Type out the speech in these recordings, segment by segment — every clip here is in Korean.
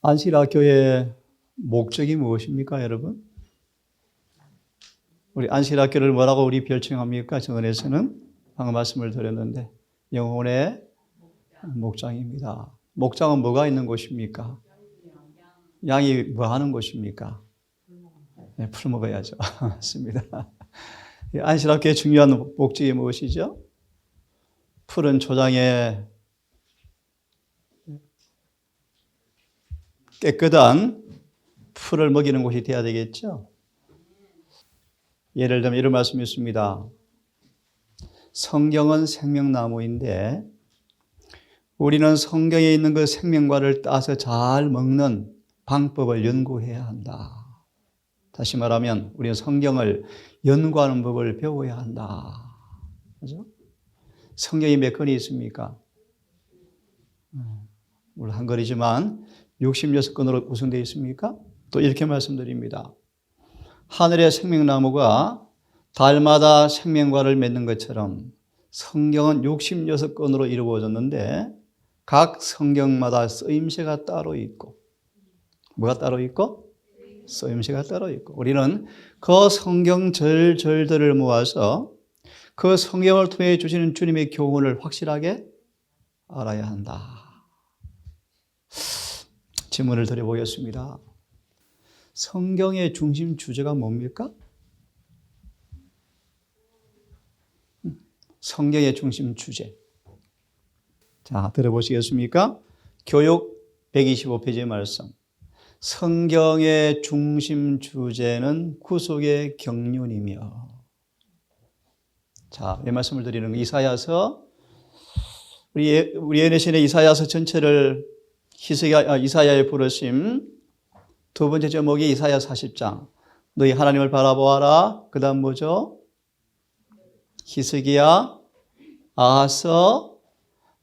안식일학교의 목적이 무엇입니까, 여러분? 우리 안식일학교를 뭐라고 우리 별칭합니까? 정은에서는 방금 말씀을 드렸는데 영혼의 목장입니다. 목장은 뭐가 있는 곳입니까? 양이 뭐 하는 곳입니까? 네, 풀 먹어야죠. 맞습니다. 안식일학교의 중요한 목적이 무엇이죠? 푸른 초장에 깨끗한 풀을 먹이는 곳이 되어야 되겠죠. 예를 들면 이런 말씀이 있습니다. 성경은 생명나무인데 우리는 성경에 있는 그 생명과를 따서 잘 먹는 방법을 연구해야 한다. 다시 말하면 우리는 성경을 연구하는 법을 배워야 한다. 그죠? 성경이 몇 권이 있습니까? 물론 한 권이지만 66권으로 구성되어 있습니까? 또 이렇게 말씀드립니다. 하늘의 생명나무가 달마다 생명과를 맺는 것처럼 성경은 66권으로 이루어졌는데 각 성경마다 쓰임새가 따로 있고 뭐가 따로 있고? 쓰임새가 따로 있고 우리는 그 성경 절들을 모아서 그 성경을 통해 주시는 주님의 교훈을 확실하게 알아야 한다. 질문을 드려보겠습니다. 성경의 중심 주제가 뭡니까? 성경의 중심 주제. 자, 들어보시겠습니까? 교육 125페이지의 말씀. 성경의 중심 주제는 구속의 경륜이며. 자, 이 말씀을 드리는 거 이사야서 우리 예내신의 이사야서 전체를 이사야의 부르심 두 번째 제목이 이사야 40장. 너희 하나님을 바라보아라. 그 다음 뭐죠? 히스기야, 아하서,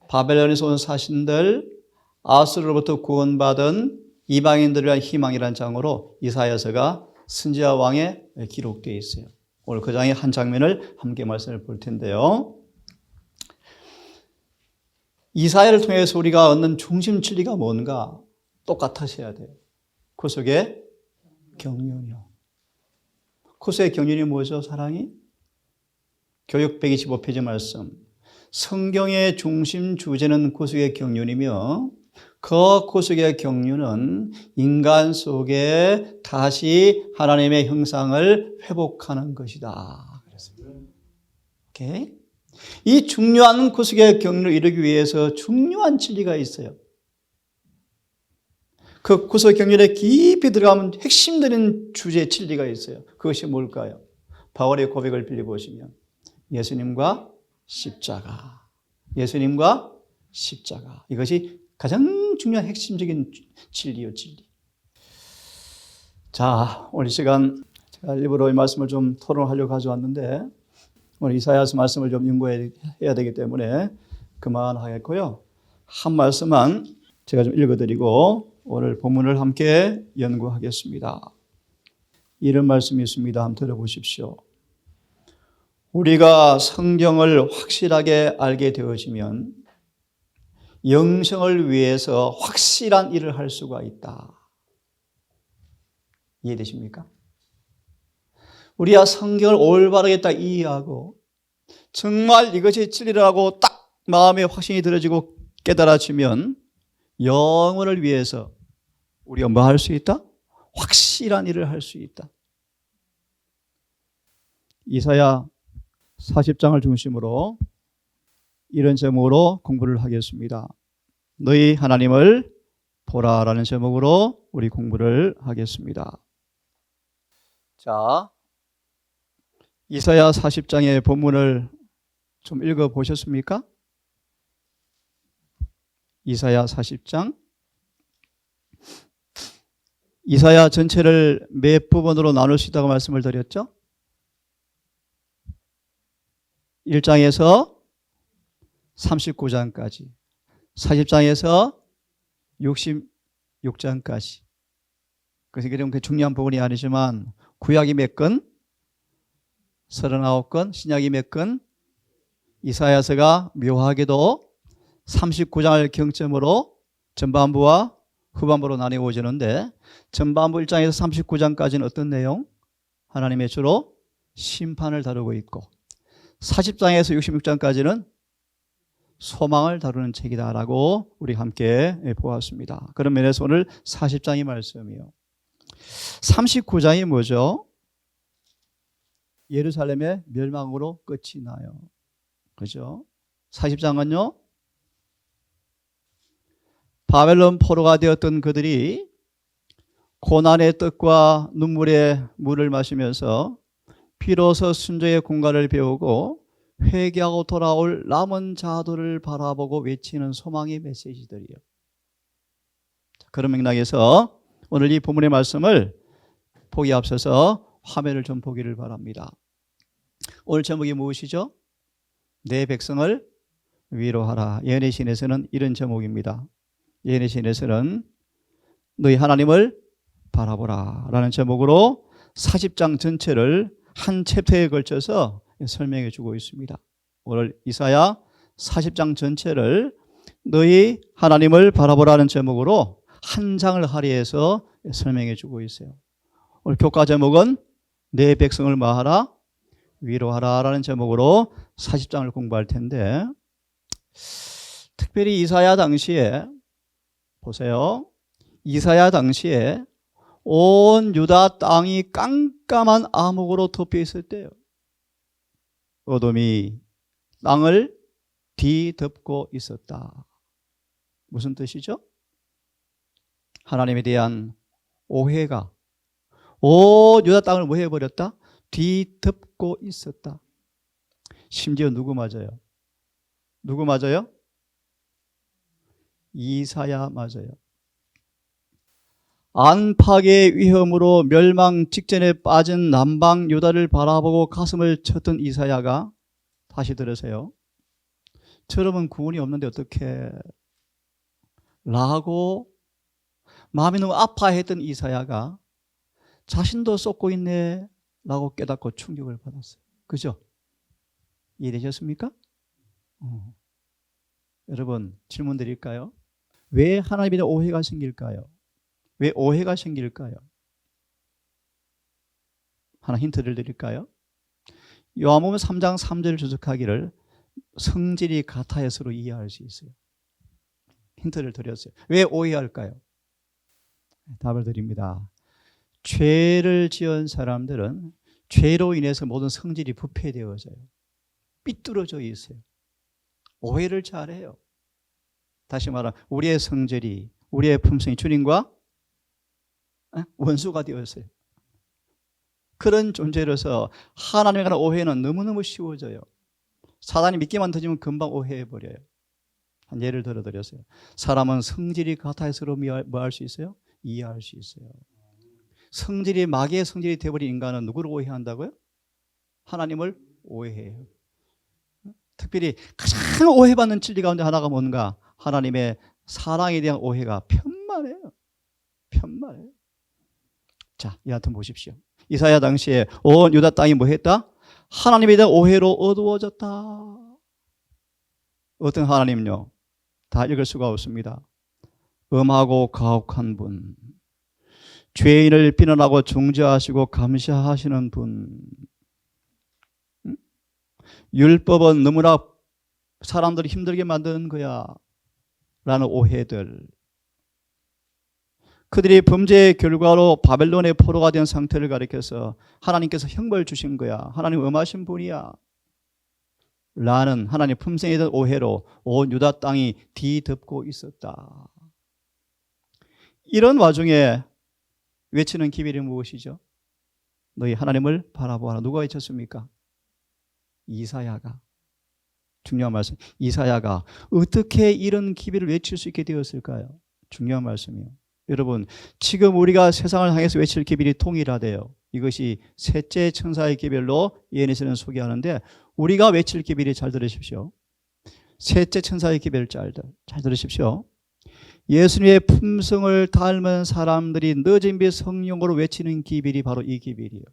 바벨론에서 온 사신들, 아수르로부터 구원받은 이방인들을 위한 희망이라는 장으로 이사야서가 스가랴 왕에 기록되어 있어요. 오늘 그 장의 한 장면을 함께 말씀을 볼 텐데요. 이사야를 통해서 우리가 얻는 중심 진리가 뭔가 똑같으셔야 돼요. 구속의 경륜이요. 구속의 경륜이 뭐죠, 사랑이? 교육 125페이지 말씀. 성경의 중심 주제는 구속의 경륜이며 그 구속의 경륜은 인간 속에 다시 하나님의 형상을 회복하는 것이다. 오케이? 이 중요한 구속의 경륜을 이루기 위해서 중요한 진리가 있어요. 그 구속 경륜에 깊이 들어가면 핵심되는 주제의 진리가 있어요. 그것이 뭘까요? 바울의 고백을 빌려보시면 예수님과 십자가, 예수님과 십자가, 이것이 가장 중요한 핵심적인 진리요, 진리. 자, 오늘 이 시간 제가 일부러 이 말씀을 좀 토론하려고 가져왔는데 오늘 이사야서 말씀을 좀 연구해야 되기 때문에 그만하겠고요. 한 말씀만 제가 좀 읽어드리고 오늘 본문을 함께 연구하겠습니다. 이런 말씀이 있습니다. 한번 들어보십시오. 우리가 성경을 확실하게 알게 되어지면 영생을 위해서 확실한 일을 할 수가 있다. 이해되십니까? 우리가 성경을 올바르게 딱 이해하고 정말 이것이 진리라고 딱 마음에 확신이 들어지고 깨달아지면 영혼을 위해서 우리가 뭐 할 수 있다? 확실한 일을 할 수 있다. 이사야 40장을 중심으로 이런 제목으로 공부를 하겠습니다. 너희 하나님을 보라라는 제목으로 우리 공부를 하겠습니다. 자, 이사야 40장의 본문을 좀 읽어보셨습니까? 이사야 40장. 이사야 전체를 몇 부분으로 나눌 수 있다고 말씀을 드렸죠? 1장에서 39장까지, 40장에서 66장까지. 그래서 그렇게 중요한 부분이 아니지만 구약이 몇 건? 39건, 신약이 몇 건? 이사야서가 묘하게도 39장을 경점으로 전반부와 후반부로 나뉘어지는데 전반부 1장에서 39장까지는 어떤 내용? 하나님의 주로 심판을 다루고 있고 40장에서 66장까지는 소망을 다루는 책이다라고 우리 함께 보았습니다. 그런 면에서 오늘 40장의 말씀이요. 39장이 뭐죠? 예루살렘의 멸망으로 끝이 나요. 그죠? 40장은요. 바벨론 포로가 되었던 그들이 고난의 뜻과 눈물의 물을 마시면서 비로소 순종의 공간을 배우고 회개하고 돌아올 남은 자들을 바라보고 외치는 소망의 메시지들이요. 그런 맥락에서 오늘 이 본문의 말씀을 보기 앞서서 화면을 좀 보기를 바랍니다. 오늘 제목이 무엇이죠? 내 백성을 위로하라. 예언의 신에서는 이런 제목입니다. 예언의 신에서는 너희 하나님을 바라보라 라는 제목으로 40장 전체를 한 챕터에 걸쳐서 설명해 주고 있습니다. 오늘 이사야 40장 전체를 너희 하나님을 바라보라는 제목으로 한 장을 할애해서 설명해 주고 있어요. 오늘 교과 제목은 내 백성을 뭐하라? 위로하라 라는 제목으로 40장을 공부할 텐데 특별히 이사야 당시에 보세요. 이사야 당시에 온 유다 땅이 깜깜한 암흑으로 덮여 있을 때요. 어둠이 땅을 뒤덮고 있었다. 무슨 뜻이죠? 하나님에 대한 오해가 온 유다 땅을 뭐 해버렸다? 뒤덮고 있었다. 심지어 누구 맞아요? 누구 맞아요? 이사야 맞아요. 안팎의 위험으로 멸망 직전에 빠진 남방 유다를 바라보고 가슴을 쳤던 이사야가 다시 들으세요. 저러면 구원이 없는데 어떡해 라고 마음이 너무 아파했던 이사야가 자신도 쏟고 있네 라고 깨닫고 충격을 받았어요. 그죠? 이해되셨습니까? 여러분 질문 드릴까요? 왜 하나님에 대한 오해가 생길까요? 왜 오해가 생길까요? 하나 힌트를 드릴까요? 요한복음 3장 3절을 주석하기를 성질이 같아야 서로 이해할 수 있어요. 힌트를 드렸어요. 왜 오해할까요? 답을 드립니다. 죄를 지은 사람들은 죄로 인해서 모든 성질이 부패되어져요. 삐뚤어져 있어요. 오해를 잘해요. 다시 말하면 우리의 성질이 우리의 품성이 주님과 원수가 되었어요. 그런 존재로서 하나님에 관한 오해는 너무너무 쉬워져요. 사단이 믿기만 터지면 금방 오해해버려요. 한 예를 들어드렸어요. 사람은 성질이 같아야 서로 뭐 할 수 있어요? 이해할 수 있어요. 성질이 마귀의 성질이 되어버린 인간은 누구를 오해한다고요? 하나님을 오해해요. 특별히 가장 오해받는 진리 가운데 하나가 뭔가? 하나님의 사랑에 대한 오해가 편만해요. 편만해요. 자, 이 하여튼 보십시오. 이사야 당시에 온 유다 땅이 뭐 했다? 하나님에 대한 오해로 어두워졌다. 어떤 하나님요? 다 읽을 수가 없습니다. 엄하고 가혹한 분, 죄인을 비난하고 중재하시고 감시하시는 분, 율법은 너무나 사람들이 힘들게 만드는 거야 라는 오해들, 그들이 범죄의 결과로 바벨론의 포로가 된 상태를 가리켜서 하나님께서 형벌 주신 거야, 하나님 엄하신 분이야 라는 하나님 품성에 대한 오해로 온 유다 땅이 뒤덮고 있었다. 이런 와중에 외치는 기별이 무엇이죠? 너희 하나님을 바라보아라. 누가 외쳤습니까? 이사야가. 중요한 말씀. 이사야가 어떻게 이런 기별을 외칠 수 있게 되었을까요? 중요한 말씀이에요. 여러분, 지금 우리가 세상을 향해서 외칠 기별이 동일하대요. 이것이 셋째 천사의 기별로 예언에서는 소개하는데, 우리가 외칠 기별이, 잘 들으십시오. 셋째 천사의 기별 잘 들으십시오. 예수님의 품성을 닮은 사람들이 늦은 빛 성령으로 외치는 기별이 바로 이 기별이에요.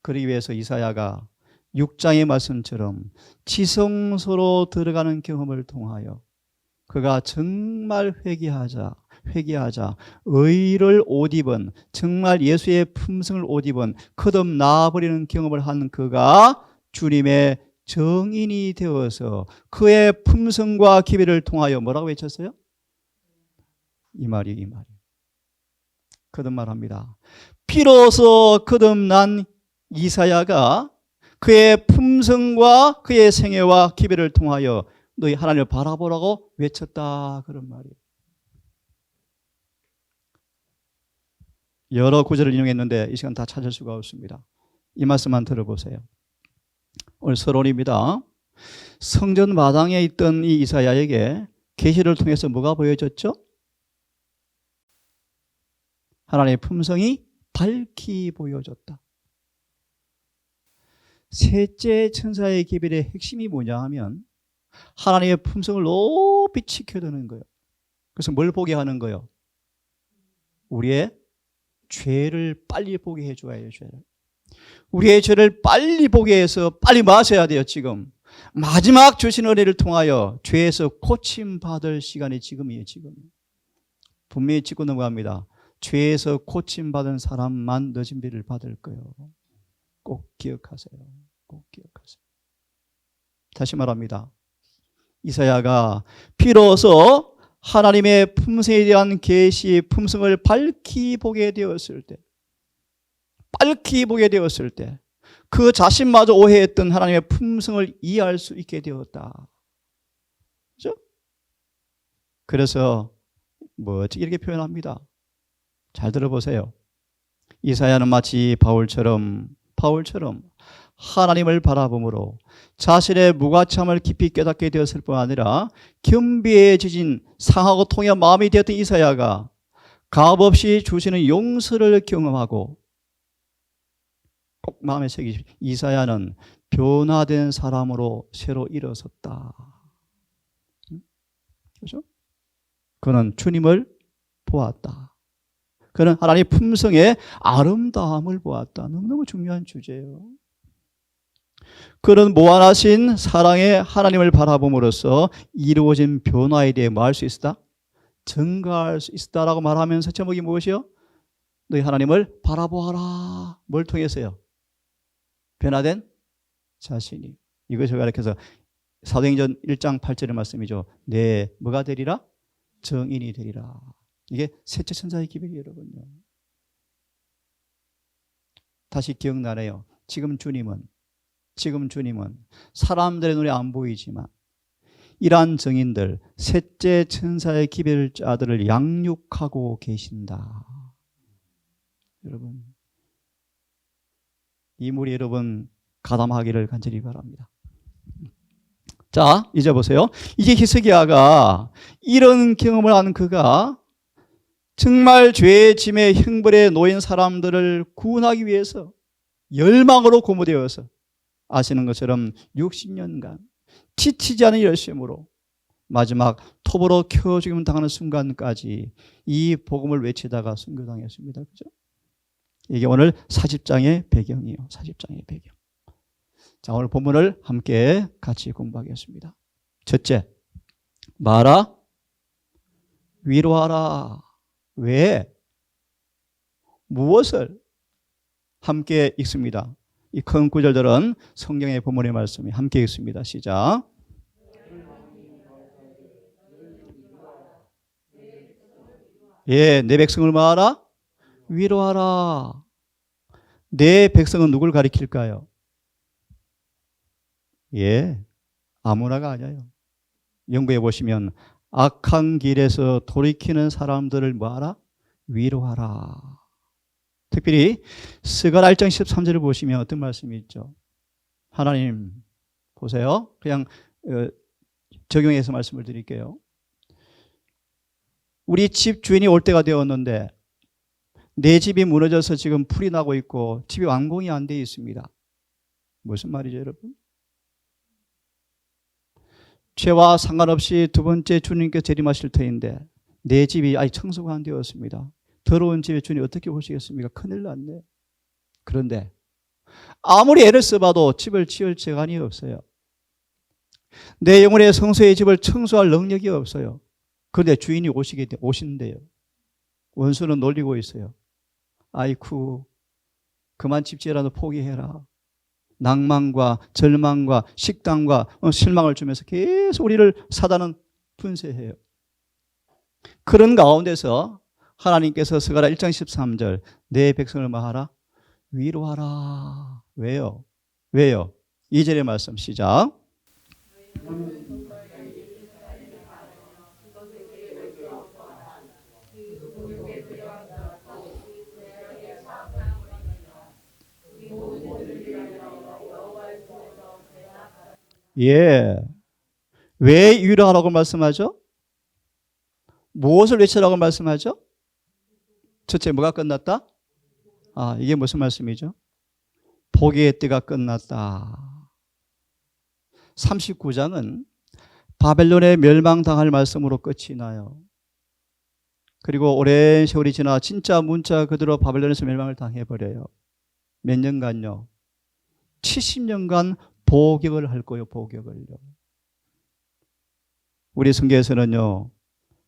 그러기 위해서 이사야가 6장의 말씀처럼 지성소로 들어가는 경험을 통하여 그가 정말 회개하자 의를 옷 입은, 정말 예수의 품성을 옷 입은 거듭 나아버리는 경험을 한 그가 주님의 정인이 되어서 그의 품성과 기별을 통하여 뭐라고 외쳤어요? 이 말이 거듭말합니다. 비로소 거듭난 이사야가 그의 품성과 그의 생애와 기별을 통하여 너희 하나님을 바라보라고 외쳤다, 그런 말이에요. 여러 구절을 인용했는데 이 시간 다 찾을 수가 없습니다. 이 말씀만 들어보세요. 오늘 서론입니다. 성전 마당에 있던 이 이사야에게 계시를 통해서 뭐가 보여졌죠? 하나님의 품성이 밝히 보여졌다. 셋째 천사의 기별의 핵심이 뭐냐 하면 하나님의 품성을 높이 지켜드는 거예요. 그래서 뭘 보게 하는 거예요? 우리의 죄를 빨리 보게 해줘야 해요. 죄를. 우리의 죄를 빨리 보게 해서 빨리 마셔야 돼요. 지금 마지막 주신 은혜를 통하여 죄에서 고침받을 시간이 지금이에요. 지금 분명히 짚고 넘어갑니다. 죄에서 고침받은 사람만 늦은 비를 받을 거예요. 꼭 기억하세요. 꼭 기억하세요. 다시 말합니다. 이사야가 비로소 하나님의 품성에 대한 계시, 품성을 밝히 보게 되었을 때, 그 자신마저 오해했던 하나님의 품성을 이해할 수 있게 되었다. 그렇죠? 그래서 멋지게 이렇게 표현합니다. 잘 들어보세요. 이사야는 마치 바울처럼 하나님을 바라봄으로 자신의 무가참을 깊이 깨닫게 되었을 뿐 아니라 겸비해지진 상하고 통한 마음이 되었던 이사야가 값없이 주시는 용서를 경험하고 꼭 마음에 새기십시오. 이사야는 변화된 사람으로 새로 일어섰다. 그렇죠? 그는 주님을 보았다. 그는 하나님의 품성의 아름다움을 보았다. 너무너무 중요한 주제예요. 그런 무한하신 사랑의 하나님을 바라봄으로써 이루어진 변화에 대해 뭐 할 수 있다? 증가할 수 있다라고 말하면서 제목이 무엇이요? 너희 하나님을 바라보아라. 뭘 통해서요? 변화된 자신이. 이것을 가리켜서 사도행전 1장 8절의 말씀이죠. 내 뭐가 되리라? 정인이 되리라. 이게 셋째 천사의 기별이에요, 여러분요. 다시 기억나네요. 지금 주님은 사람들의 눈에 안 보이지만 이러한 증인들, 셋째 천사의 기별자들을 양육하고 계신다. 여러분, 이 물이 여러분 가담하기를 간절히 바랍니다. 자, 이제 보세요. 이제 히스기야가 이런 경험을 한 그가 정말 죄의 짐에 형벌에 놓인 사람들을 구원하기 위해서 열망으로 고무되어서 아시는 것처럼 60년간 지치지 않은 열심으로 마지막 톱으로 켜 죽임 당하는 순간까지 이 복음을 외치다가 순교당했습니다. 그죠? 이게 오늘 40장의 배경이에요. 40장의 배경. 자, 오늘 본문을 함께 같이 공부하겠습니다. 첫째, 말아, 위로하라. 왜? 무엇을? 함께 읽습니다. 이 큰 구절들은 성경의 본문의 말씀이 함께 읽습니다. 시작. 예, 내 백성을 뭐하라? 위로하라. 내 백성은 누굴 가리킬까요? 예, 아무나가 아니에요. 연구해 보시면 악한 길에서 돌이키는 사람들을 뭐하라? 위로하라. 특별히 스가랴 1장 13절을 보시면 어떤 말씀이 있죠? 하나님 보세요. 그냥 적용해서 말씀을 드릴게요. 우리 집 주인이 올 때가 되었는데 내 집이 무너져서 지금 풀이 나고 있고 집이 완공이 안 되어 있습니다. 무슨 말이죠, 여러분? 죄와 상관없이 두 번째 주님께서 재림하실 터인데 내 집이 아직 청소가 안 되었습니다. 더러운 집에 주님 어떻게 보시겠습니까? 큰일 났네. 그런데 아무리 애를 써봐도 집을 지을 재간이 없어요. 내 영혼의 성소의 집을 청소할 능력이 없어요. 그런데 주인이 오신대요. 원수는 놀리고 있어요. 아이쿠, 그만 집지라도 포기해라. 낭만과 절망과 식당과 실망을 주면서 계속 우리를 사단은 분쇄해요. 그런 가운데서 하나님께서 스가랴 1장 13절 내 백성을 뭐하라? 위로하라. 왜요? 왜요? 2절의 말씀 시작. 예. 왜 위로하라고 말씀하죠? 무엇을 외치라고 말씀하죠? 첫째, 뭐가 끝났다? 이게 무슨 말씀이죠? 포기의 때가 끝났다. 39장은 바벨론에 멸망당할 말씀으로 끝이 나요. 그리고 오랜 세월이 지나 진짜 문자 그대로 바벨론에서 멸망을 당해버려요. 몇 년간요? 70년간 복역을 할 거예요. 복역을요. 우리 성경에서는요,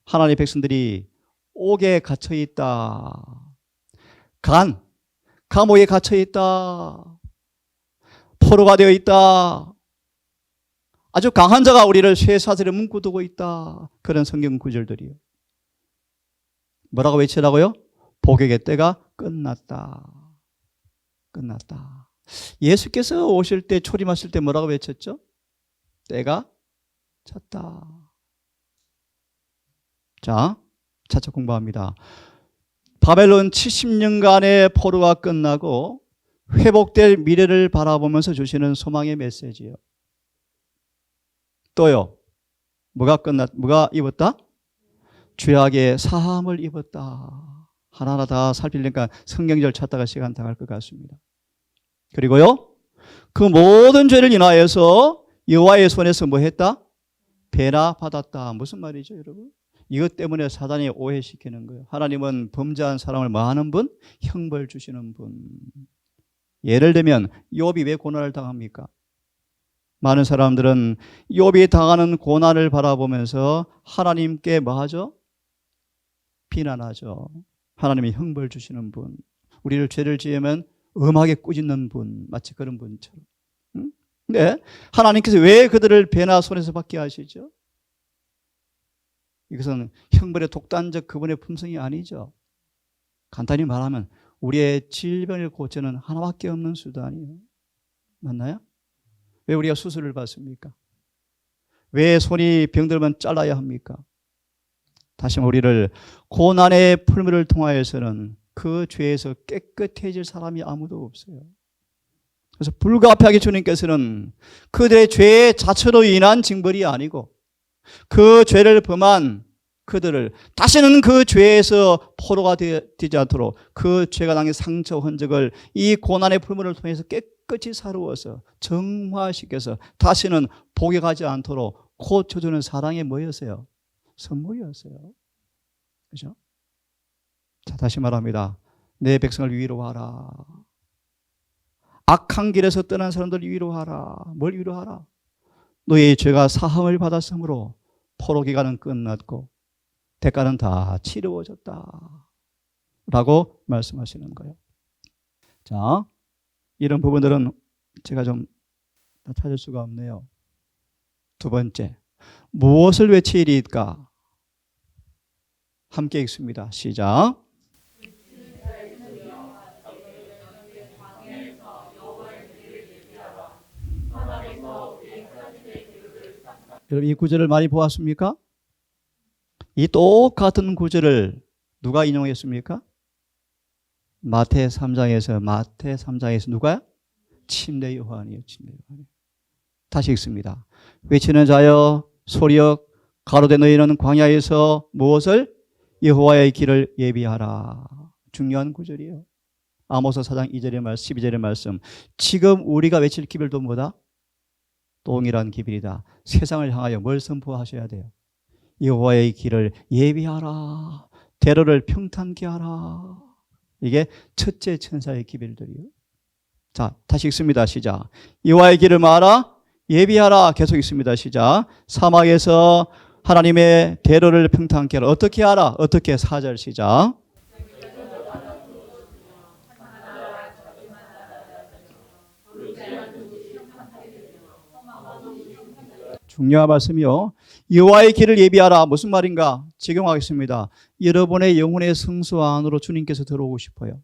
하나님의 백성들이 옥에 갇혀있다. 감옥에 갇혀있다. 포로가 되어 있다. 아주 강한 자가 우리를 쇠사슬에 묶어두고 있다. 그런 성경 구절들이요. 뭐라고 외치라고요? 복역의 때가 끝났다. 끝났다. 예수께서 오실 때, 초림하실 때 뭐라고 외쳤죠? 때가 찼다. 자, 차차 공부합니다. 바벨론 70년간의 포로가 끝나고 회복될 미래를 바라보면서 주시는 소망의 메시지요. 또요, 뭐가 입었다? 죄악의 사함을 입었다. 하나하나 다 살피려니까 성경절 찾다가 시간 다 갈 것 같습니다. 그리고요, 그 모든 죄를 인하여서 여호와의 손에서 뭐 했다? 배나 받았다. 무슨 말이죠, 여러분? 이것 때문에 사단이 오해시키는 거예요. 하나님은 범죄한 사람을 뭐 하는 분? 형벌 주시는 분. 예를 들면 욥이 왜 고난을 당합니까? 많은 사람들은 욥이 당하는 고난을 바라보면서 하나님께 뭐 하죠? 비난하죠. 하나님이 형벌 주시는 분. 우리를 죄를 지으면 엄하게 꾸짖는 분. 마치 그런 분처럼. 근데 하나님께서 왜 그들을 배나 손에서 받게 하시죠? 이것은 형벌의 독단적 그분의 품성이 아니죠. 간단히 말하면 우리의 질병을 고치는 하나밖에 없는 수단이에요. 맞나요? 왜 우리가 수술을 받습니까? 왜 손이 병들면 잘라야 합니까? 다시 우리를 고난의 풀물을 통하여서는 그 죄에서 깨끗해질 사람이 아무도 없어요. 그래서 불가피하게 주님께서는 그들의 죄 자체로 인한 징벌이 아니고 그 죄를 범한 그들을 다시는 그 죄에서 포로가 되지 않도록 그 죄가 남긴 상처 흔적을 이 고난의 풀물을 통해서 깨끗이 사루어서 정화시켜서 다시는 복역하지 않도록 고쳐주는 사랑의 뭐였어요? 선물이었어요. 그죠? 자, 다시 말합니다. 내 백성을 위로하라. 악한 길에서 떠난 사람들 위로하라. 뭘 위로하라? 너의 죄가 사함을 받았으므로 포로 기간은 끝났고 대가는 다 치루어졌다. 라고 말씀하시는 거예요. 자, 이런 부분들은 제가 좀 다 찾을 수가 없네요. 두 번째, 무엇을 외치리까? 함께 읽습니다. 시작. 여러분 이 구절을 많이 보았습니까? 이 똑같은 구절을 누가 인용했습니까? 마태 3장에서 누가요? 침례 요한이요. 침례 요한. 다시 읽습니다. 외치는 자여 소리여 가로되 너희는 광야에서 무엇을? 여호와의 길을 예비하라. 중요한 구절이에요. 아모스 4장 2절의 말씀, 12절의 말씀. 지금 우리가 외칠 기별도 뭐다? 동일한 기별이다. 세상을 향하여 뭘 선포하셔야 돼요? 여호와의 길을 예비하라. 대로를 평탄케 하라. 이게 첫째 천사의 기별들이요. 자, 다시 읽습니다. 시작. 여호와의 길을 말하라. 예비하라 계속 있습니다. 시작. 사막에서 하나님의 대로를 평탄케 하라. 어떻게 하라? 어떻게? 4절 시작. 중요한 말씀이요. 여호와의 길을 예비하라. 무슨 말인가? 적용하겠습니다. 여러분의 영혼의 성소 안으로 주님께서 들어오고 싶어요.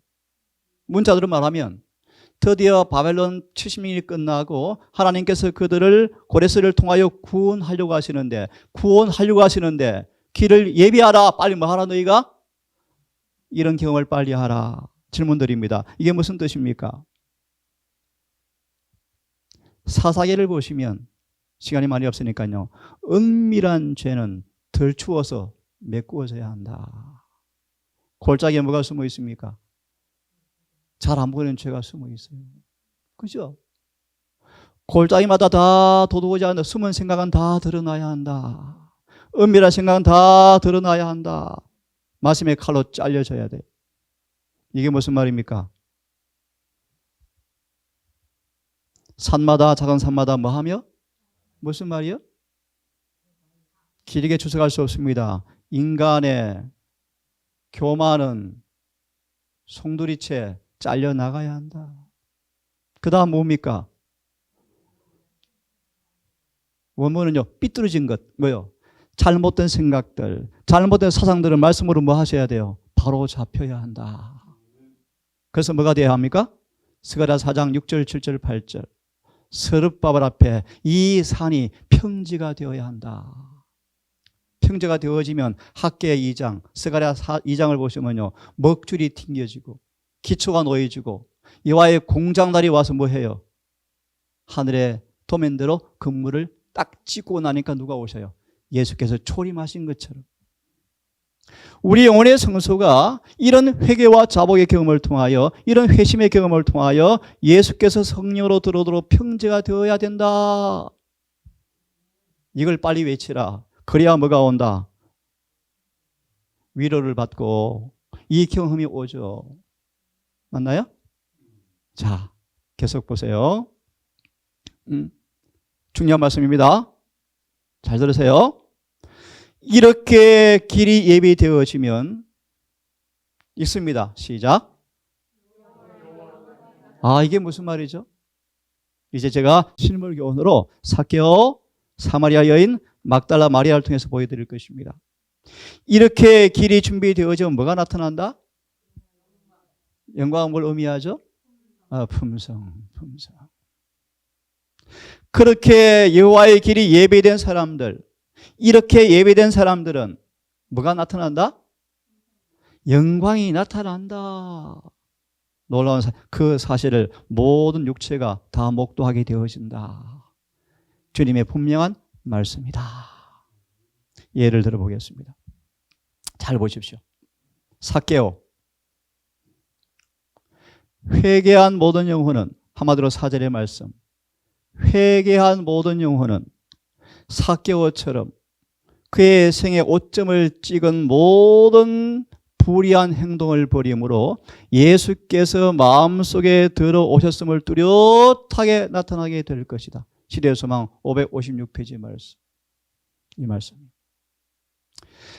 문자들은 말하면 드디어 바벨론 70년이 끝나고 하나님께서 그들을 고레스를 통하여 구원하려고 하시는데 길을 예비하라. 빨리 뭐 하라 너희가? 이런 경험을 빨리 하라. 질문 드립니다. 이게 무슨 뜻입니까? 사사기를 보시면 시간이 많이 없으니까요. 은밀한 죄는 덜 추워서 메꾸어져야 한다. 골짜기에 뭐가 숨어 있습니까? 잘 안 보이는 죄가 숨어 있어요. 그죠? 골짜기마다 다 도둑오지 않는다. 숨은 생각은 다 드러나야 한다. 은밀한 생각은 다 드러나야 한다. 말씀의 칼로 잘려져야 돼. 이게 무슨 말입니까? 산마다 작은 산마다 뭐 하며? 무슨 말이요? 길게 추석할 수 없습니다. 인간의 교만은 송두리째 잘려나가야 한다. 그 다음 뭡니까? 원문은요, 삐뚤어진 것, 뭐요? 잘못된 생각들, 잘못된 사상들을 말씀으로 뭐 하셔야 돼요? 바로 잡혀야 한다. 그래서 뭐가 돼야 합니까? 스가랴 4장 6절, 7절, 8절. 스룹바벨 앞에 이 산이 평지가 되어야 한다. 평지가 되어지면 학계 2장, 스가랴 2장을 보시면요, 먹줄이 튕겨지고 기초가 놓여지고 여호와의 공장날이 와서 뭐 해요? 하늘의 도면대로 건물을 딱 찍고 나니까 누가 오셔요? 예수께서 초림하신 것처럼. 우리 영혼의 성소가 이런 회개와 자복의 경험을 통하여, 이런 회심의 경험을 통하여 예수께서 성령으로 들어오도록 평지가 되어야 된다. 이걸 빨리 외치라. 그래야 뭐가 온다? 위로를 받고 이 경험이 오죠. 맞나요? 자, 계속 보세요. 중요한 말씀입니다. 잘 들으세요. 이렇게 길이 예비되어지면 있습니다. 시작. 이게 무슨 말이죠? 이제 제가 실물 교훈으로 삭개오, 사마리아 여인, 막달라 마리아를 통해서 보여드릴 것입니다. 이렇게 길이 준비되어지면 뭐가 나타난다? 영광은 뭘 의미하죠? 품성. 그렇게 여호와의 길이 예비된 사람들, 이렇게 예배된 사람들은 뭐가 나타난다? 영광이 나타난다. 놀라운 그 사실을 모든 육체가 다 목도하게 되어진다. 주님의 분명한 말씀이다. 예를 들어보겠습니다. 잘 보십시오. 삭개오. 회개한 모든 영혼은, 한마디로 4절의 말씀, 회개한 모든 영혼은 삭개오처럼 그의 생에 오점을 찍은 모든 불의한 행동을 버림으로 예수께서 마음속에 들어오셨음을 뚜렷하게 나타나게 될 것이다. 시대의 소망 556페이지 말씀. 이 말씀.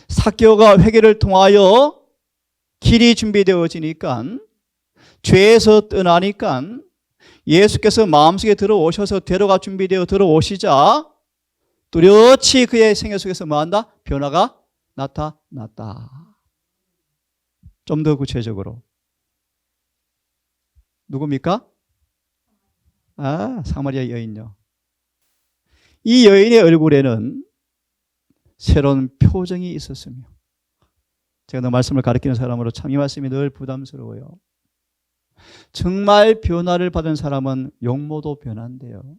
삭개오가 회개를 통하여 길이 준비되어지니까, 죄에서 떠나니까 예수께서 마음속에 들어오셔서 대로가 준비되어 들어오시자 뚜렷이 그의 생애 속에서 뭐한다? 변화가 나타났다. 좀 더 구체적으로. 누굽니까? 사마리아 여인요. 이 여인의 얼굴에는 새로운 표정이 있었으며, 제가 너 말씀을 가르치는 사람으로 참 이 말씀이 늘 부담스러워요. 정말 변화를 받은 사람은 용모도 변한대요.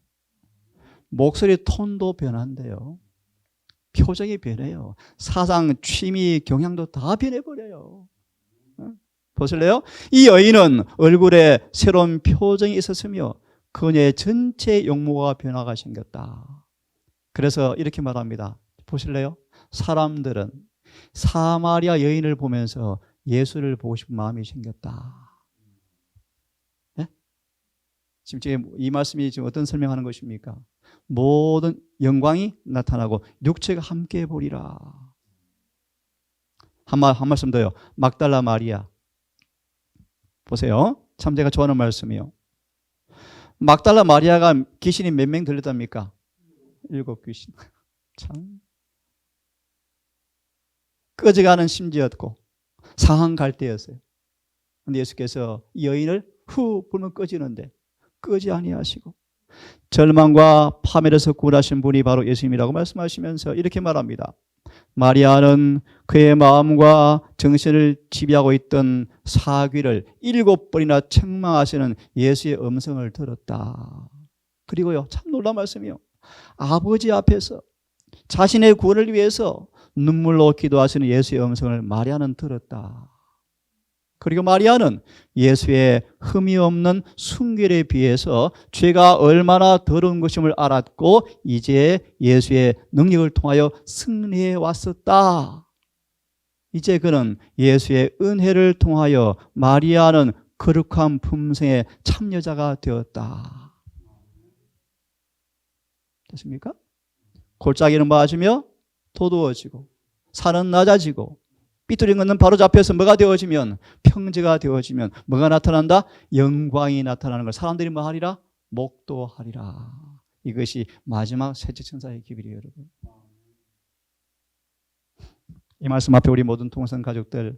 목소리 톤도 변한대요. 표정이 변해요. 사상, 취미, 경향도 다 변해버려요. 보실래요? 이 여인은 얼굴에 새로운 표정이 있었으며 그녀의 전체 용모가 변화가 생겼다. 그래서 이렇게 말합니다. 보실래요? 사람들은 사마리아 여인을 보면서 예수를 보고 싶은 마음이 생겼다. 지금 이 말씀이 지금 어떤 설명하는 것입니까? 모든 영광이 나타나고 육체가 함께 보리라. 한 말씀 더요. 막달라 마리아. 보세요. 참 제가 좋아하는 말씀이요. 막달라 마리아가 귀신이 몇 명 들렸답니까? 7 귀신. 참. 꺼져가는 심지였고 상한 갈 때였어요. 근데 예수께서 이 여인을 후 불면 꺼지는데 끄지 아니하시고 절망과 파멸에서 구원하신 분이 바로 예수님이라고 말씀하시면서 이렇게 말합니다. 마리아는 그의 마음과 정신을 지배하고 있던 사귀를 7번이나 책망하시는 예수의 음성을 들었다. 그리고요, 참 놀라운 말씀이요. 아버지 앞에서 자신의 구원을 위해서 눈물로 기도하시는 예수의 음성을 마리아는 들었다. 그리고 마리아는 예수의 흠이 없는 순결에 비해서 죄가 얼마나 더러운 것임을 알았고 이제 예수의 능력을 통하여 승리해 왔었다. 이제 그는 예수의 은혜를 통하여 마리아는 거룩한 품성의 참여자가 되었다. 됐습니까? 골짜기는 맞으며 도두어지고 산은 낮아지고 삐뚤린 것은 바로 잡혀서 뭐가 되어지면 평지가 되어지면 뭐가 나타난다? 영광이 나타나는 걸 사람들이 뭐 하리라? 목도하리라. 이것이 마지막 셋째 천사의 기별이에요, 여러분. 이 말씀 앞에 우리 모든 통성 가족들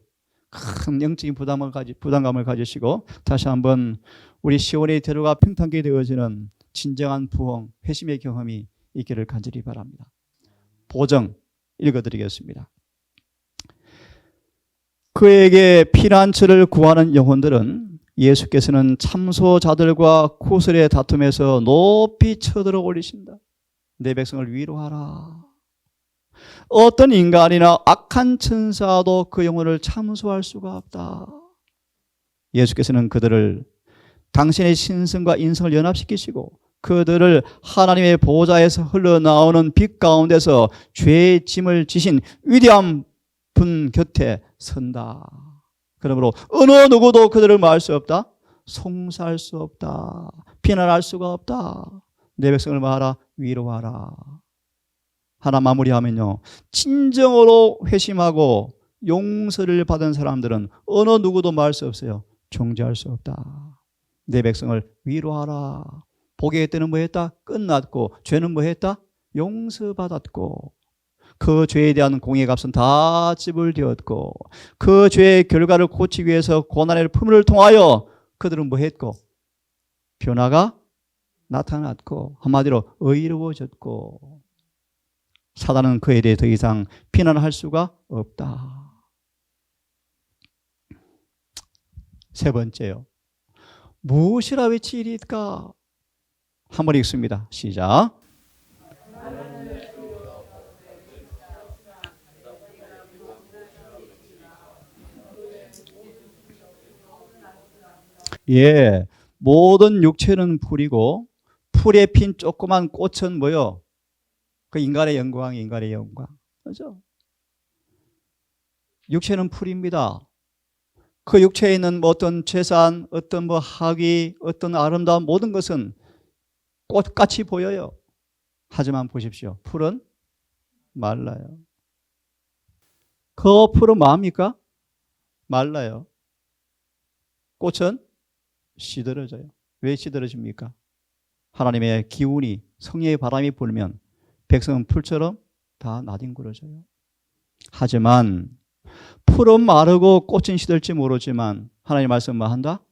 큰 영적인 부담감을 가지시고 다시 한번 우리 시온의 대로가 평탄하게 되어지는 진정한 부흥, 회심의 경험이 있기를 간절히 바랍니다. 보정 읽어드리겠습니다. 그에게 피난처를 구하는 영혼들은 예수께서는 참소자들과 구슬의 다툼에서 높이 쳐들어 올리신다. 내 백성을 위로하라. 어떤 인간이나 악한 천사도 그 영혼을 참소할 수가 없다. 예수께서는 그들을 당신의 신성과 인성을 연합시키시고 그들을 하나님의 보좌에서 흘러나오는 빛 가운데서 죄의 짐을 지신 위대한 분 곁에 선다. 그러므로 어느 누구도 그들을 막을 수 없다. 송사할 수 없다. 비난할 수가 없다. 내 백성을 말하라. 위로하라. 하나 마무리하면요. 진정으로 회심하고 용서를 받은 사람들은 어느 누구도 말할 수 없어요. 정죄할 수 없다. 내 백성을 위로하라. 복의 때는 뭐 했다? 끝났고 죄는 뭐 했다? 용서받았고 그 죄에 대한 공의 값은 다 지불되었고 그 죄의 결과를 고치기 위해서 고난의 품을 통하여 그들은 뭐 했고 변화가 나타났고 한마디로 의로워졌고 사단은 그에 대해 더 이상 비난할 수가 없다. 세 번째요. 무엇이라 외치리까? 한번 읽습니다. 시작. 예, 모든 육체는 풀이고 풀에 핀 조그만 꽃은 뭐요? 그 인간의 영광, 인간의 영광. 그렇죠? 육체는 풀입니다. 그 육체에 있는 뭐 어떤 재산, 어떤 뭐 학위, 어떤 아름다운 모든 것은 꽃같이 보여요. 하지만 보십시오. 풀은 말라요. 그 풀은 뭐합니까? 말라요. 꽃은 시들어져요. 왜 시들어집니까? 하나님의 기운이 성령의 바람이 불면 백성은 풀처럼 다 나뒹굴어져요. 하지만 풀은 마르고 꽃은 시들지 모르지만 하나님 말씀 뭐 한다?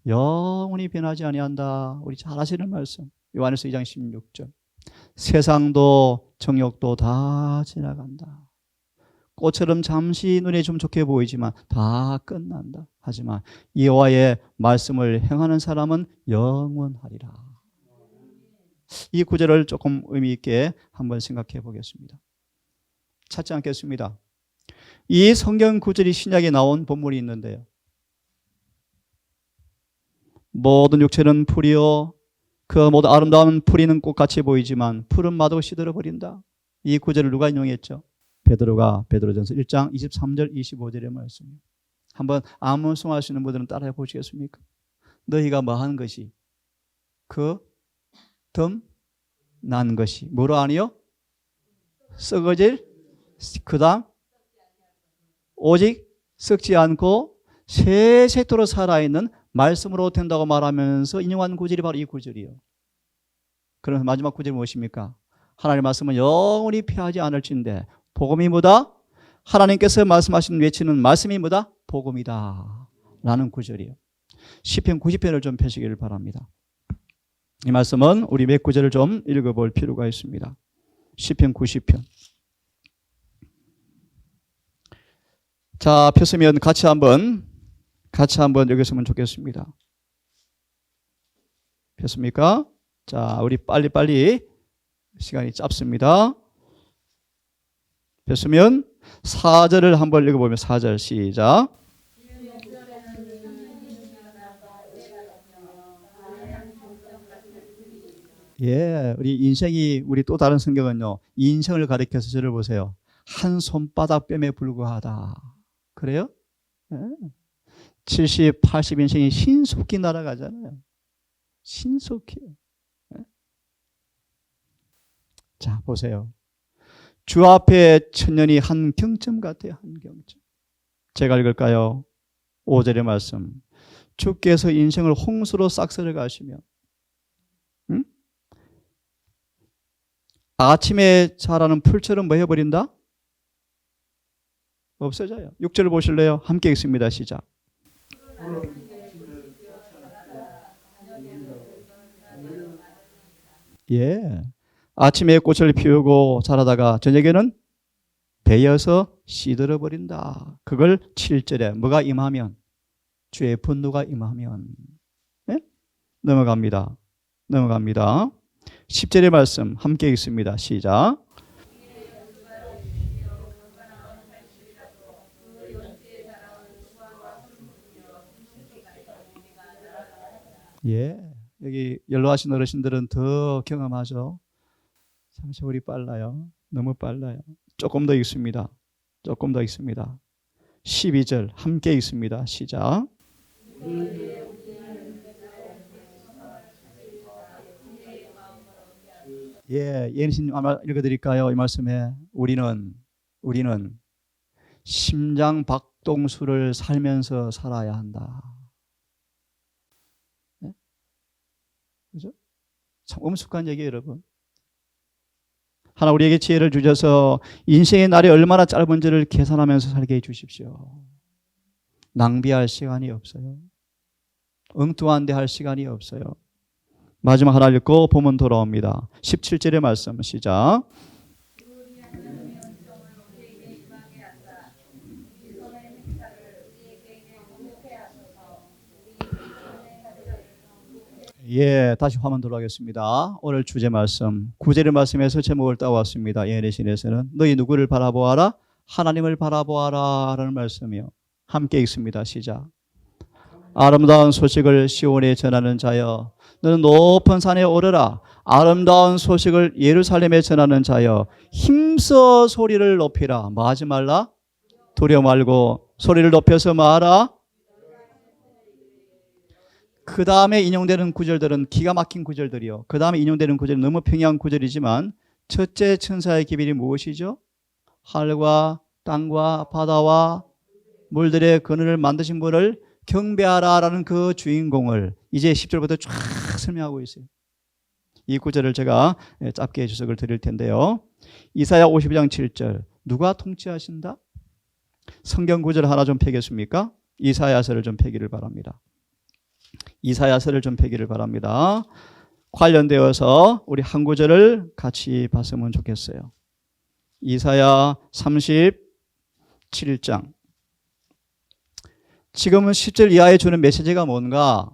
영원히 변하지 아니한다. 우리 잘 아시는 말씀. 요한일서 2장 16절. 세상도 정욕도 다 지나간다. 꽃처럼 잠시 눈에 좀 좋게 보이지만 다 끝난다. 하지만 여호와의 말씀을 행하는 사람은 영원하리라. 이 구절을 조금 의미 있게 한번 생각해 보겠습니다. 찾지 않겠습니다. 이 성경 구절이 신약에 나온 본문이 있는데요. 모든 육체는 풀이요 그 모든 아름다운 풀이는 꽃같이 보이지만 풀은 마도 시들어 버린다. 이 구절을 누가 인용했죠? 베드로가 베드로전서 1장 23절 25절의 말씀입니다. 한번 암송하시는 분들은 따라해 보시겠습니까? 너희가 뭐 하는 것이 그 덤 난 것이 뭐로 아니요? 썩어질 그 다음 오직 썩지 않고 세세토록 살아있는 말씀으로 된다고 말하면서 인용한 구절이 바로 이 구절이에요. 그럼 마지막 구절이 무엇입니까? 하나님의 말씀은 영원히 패하지 않을진데 복음이 뭐다? 하나님께서 말씀하신 외치는 말씀이 뭐다? 복음이다 라는 구절이에요. 시편 90편을 좀 펴시기를 바랍니다. 이 말씀은 우리 몇 구절을 좀 읽어볼 필요가 있습니다. 시편 90편. 자, 폈으면 같이 한번 읽었으면 좋겠습니다. 폈습니까? 자, 우리 빨리빨리 시간이 짧습니다. 폈으면 4절을 한번 읽어보면 4절 시작. 예, 우리 인생이 우리 또 다른 성경은요. 인생을 가리켜서 저를 보세요. 한 손바닥 뺨에 불과하다. 그래요? 예. 70, 80 인생이 신속히 날아가잖아요. 신속히. 예. 자, 보세요. 주 앞에 천년이 한 경점 같아요. 한 경점. 제가 읽을까요? 5절의 말씀. 주께서 인생을 홍수로 싹 쓸어 가시며 아침에 자라는 풀처럼 뭐 해버린다? 없어져요. 6절 보실래요? 함께 읽습니다. 시작. 예, 아침에 꽃을 피우고 자라다가 저녁에는 베어서 시들어 버린다. 그걸 7절에 뭐가 임하면? 주의 분노가 임하면. 예? 넘어갑니다. 10절의 말씀 함께 읽습니다. 시작. 예, 여기 연로하신 어르신들은 더 경험하죠. 참 세월이 빨라요. 너무 빨라요. 조금 더 읽습니다. 12절 함께 읽습니다. 시작. 예, 예수님 아마 읽어드릴까요? 이 말씀에 우리는 심장 박동수를 살면서 살아야 한다. 네? 그죠? 참 엄숙한 얘기예요, 여러분. 하나 우리에게 지혜를 주셔서 인생의 날이 얼마나 짧은지를 계산하면서 살게 해주십시오. 낭비할 시간이 없어요. 엉뚱한 데 할 시간이 없어요. 마지막 하나 읽고 보면 돌아옵니다. 17절의 말씀 시작. 예, 다시 화면 돌아가겠습니다. 오늘 주제 말씀 9절의 말씀에서 제목을 따왔습니다. 예언의 신에서는 너희 누구를 바라보아라? 하나님을 바라보아라 라는 말씀이요. 함께 읽습니다. 시작. 아름다운 소식을 시온에 전하는 자여 너는 높은 산에 오르라. 아름다운 소식을 예루살렘에 전하는 자여 힘써 소리를 높이라. 뭐 하지 말라? 두려워 말고 소리를 높여서 말하라. 그 다음에 인용되는 구절들은 기가 막힌 구절들이요. 그 다음에 인용되는 구절은 너무 평이한 구절이지만 첫째 천사의 기별이 무엇이죠? 하늘과 땅과 바다와 물들의 그늘을 만드신 분을 경배하라라는 그 주인공을 이제 10절부터 쫙 설명하고 있어요. 이 구절을 제가 짧게 주석을 드릴 텐데요. 이사야 52장 7절 누가 통치하신다? 성경 구절 하나 좀 펴겠습니까? 이사야서를 좀 펴기를 바랍니다. 이사야서를 좀 펴기를 바랍니다. 관련되어서 우리 한 구절을 같이 봤으면 좋겠어요. 이사야 37장. 지금은 10절 이하에 주는 메시지가 뭔가?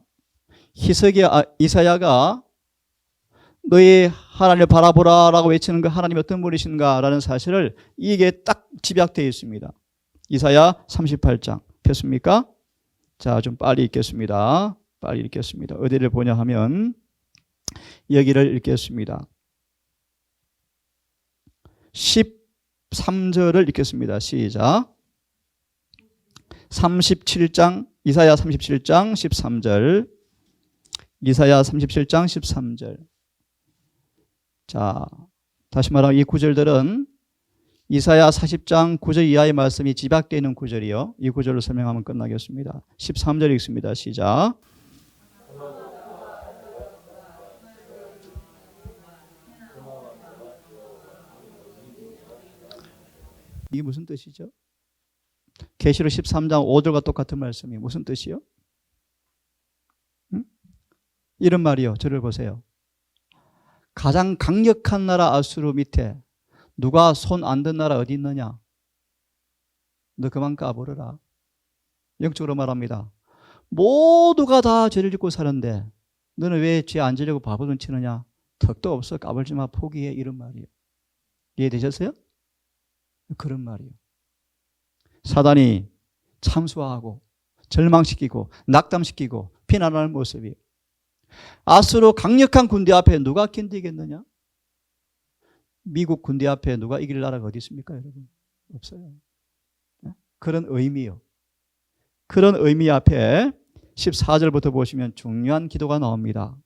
이사야가 너희 하나님을 바라보라 라고 외치는 그 하나님이 어떤 분이신가 라는 사실을 이게 딱 집약되어 있습니다. 이사야 38장 폈습니까? 자, 좀 빨리 읽겠습니다. 어디를 보냐 하면 여기를 읽겠습니다. 13절을 읽겠습니다. 시작. 37장 이사야 37장 13절 이사야 37장 13절 자, 다시 말하면 이 구절들은 이사야 40장 9절 이하의 말씀이 집약되어 있는 구절이요. 이 구절로 설명하면 끝나겠습니다. 13절 읽습니다. 시작. 이게 무슨 뜻이죠? 계시록 13장 5절과 똑같은 말씀이 무슨 뜻이요? 응? 이런 말이요. 저를 보세요. 가장 강력한 나라 아수르 밑에 누가 손 안 든 나라 어디 있느냐? 너 그만 까불어라. 영적으로 말합니다. 모두가 다 죄를 짓고 사는데 너는 왜 죄 안 지려고 바보들 치느냐? 턱도 없어. 까불지 마. 포기해. 이런 말이에요. 이해되셨어요? 그런 말이에요. 사단이 참수하고 절망시키고 낙담시키고 비난하는 모습이에요. 아수르 강력한 군대 앞에 누가 견디겠느냐? 미국 군대 앞에 누가 이길 나라가 어디 있습니까, 여러분? 없어요. 그런 의미요. 그런 의미 앞에 14절부터 보시면 중요한 기도가 나옵니다.